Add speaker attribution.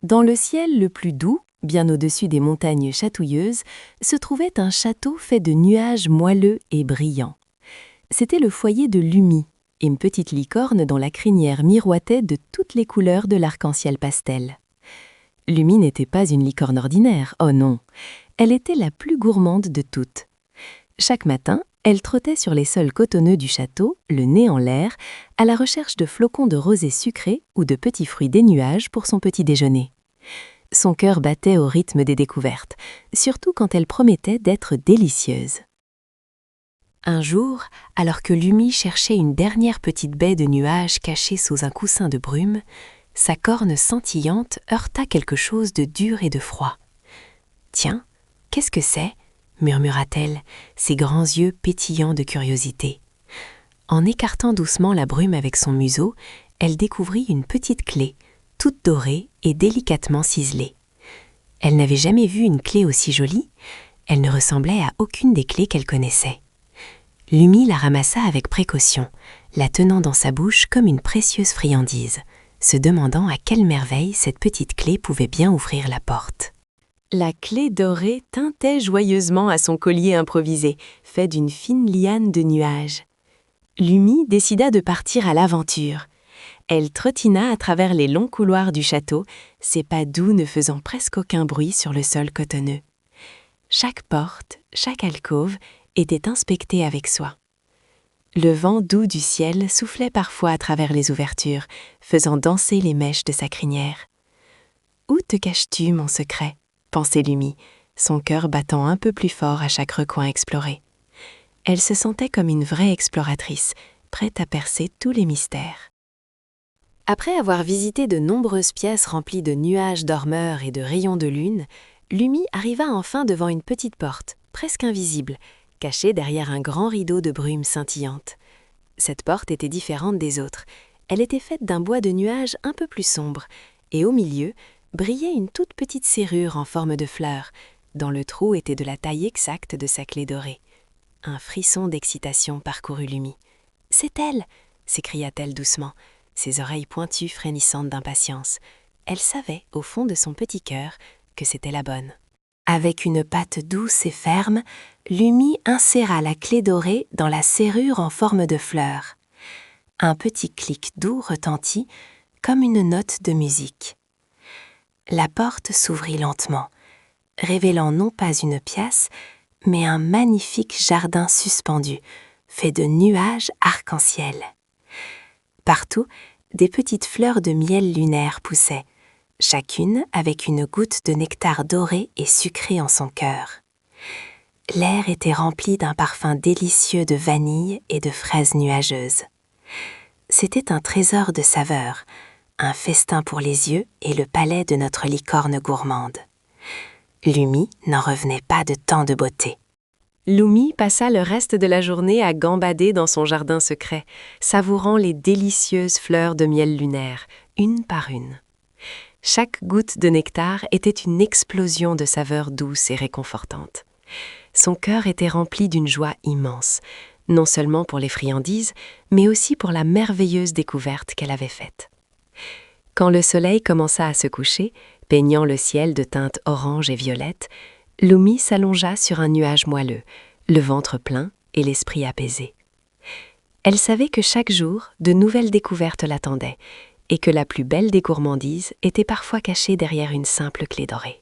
Speaker 1: Dans le ciel le plus doux, bien au-dessus des montagnes chatouilleuses, se trouvait un château fait de nuages moelleux et brillants. C'était le foyer de Lumi, une petite licorne dont la crinière miroitait de toutes les couleurs de l'arc-en-ciel pastel. Lumi n'était pas une licorne ordinaire, oh non, elle était la plus gourmande de toutes. Chaque matin, elle trottait sur les sols cotonneux du château, le nez en l'air, à la recherche de flocons de rosée sucrée ou de petits fruits des nuages pour son petit déjeuner. Son cœur battait au rythme des découvertes, surtout quand elle promettait d'être délicieuse. Un jour, alors que Lumi cherchait une dernière petite baie de nuages cachée sous un coussin de brume, sa corne scintillante heurta quelque chose de dur et de froid. « Tiens, qu'est-ce que c'est ?» murmura-t-elle, ses grands yeux pétillants de curiosité. En écartant doucement la brume avec son museau, elle découvrit une petite clé, toute dorée et délicatement ciselée. Elle n'avait jamais vu une clé aussi jolie, elle ne ressemblait à aucune des clés qu'elle connaissait. Lumi la ramassa avec précaution, la tenant dans sa bouche comme une précieuse friandise, se demandant à quelle merveille cette petite clé pouvait bien ouvrir la porte. La clé dorée tintait joyeusement à son collier improvisé, fait d'une fine liane de nuages. Lumi décida de partir à l'aventure. Elle trottina à travers les longs couloirs du château, ses pas doux ne faisant presque aucun bruit sur le sol cotonneux. Chaque porte, chaque alcôve était inspectée avec soin. Le vent doux du ciel soufflait parfois à travers les ouvertures, faisant danser les mèches de sa crinière. « Où te caches-tu, mon secret ?» pensait Lumi, son cœur battant un peu plus fort à chaque recoin exploré. Elle se sentait comme une vraie exploratrice, prête à percer tous les mystères. Après avoir visité de nombreuses pièces remplies de nuages dormeurs et de rayons de lune, Lumi arriva enfin devant une petite porte, presque invisible, cachée derrière un grand rideau de brume scintillante. Cette porte était différente des autres. Elle était faite d'un bois de nuages un peu plus sombre, et au milieu brillait une toute petite serrure en forme de fleur, dont le trou était de la taille exacte de sa clé dorée. Un frisson d'excitation parcourut Lumi. « C'est elle !» s'écria-t-elle doucement, ses oreilles pointues frémissantes d'impatience. Elle savait, au fond de son petit cœur, que c'était la bonne. Avec une patte douce et ferme, Lumi inséra la clé dorée dans la serrure en forme de fleur. Un petit clic doux retentit, comme une note de musique. La porte s'ouvrit lentement, révélant non pas une pièce, mais un magnifique jardin suspendu, fait de nuages arc-en-ciel. Partout, des petites fleurs de miel lunaire poussaient, chacune avec une goutte de nectar doré et sucré en son cœur. L'air était rempli d'un parfum délicieux de vanille et de fraises nuageuses. C'était un trésor de saveurs, un festin pour les yeux et le palais de notre licorne gourmande. Lumi n'en revenait pas de tant de beauté. Lumi passa le reste de la journée à gambader dans son jardin secret, savourant les délicieuses fleurs de miel lunaire, une par une. Chaque goutte de nectar était une explosion de saveurs douces et réconfortantes. Son cœur était rempli d'une joie immense, non seulement pour les friandises, mais aussi pour la merveilleuse découverte qu'elle avait faite. Quand le soleil commença à se coucher, peignant le ciel de teintes orange et violette, Lumi s'allongea sur un nuage moelleux, le ventre plein et l'esprit apaisé. Elle savait que chaque jour, de nouvelles découvertes l'attendaient, et que la plus belle des gourmandises était parfois cachée derrière une simple clé dorée.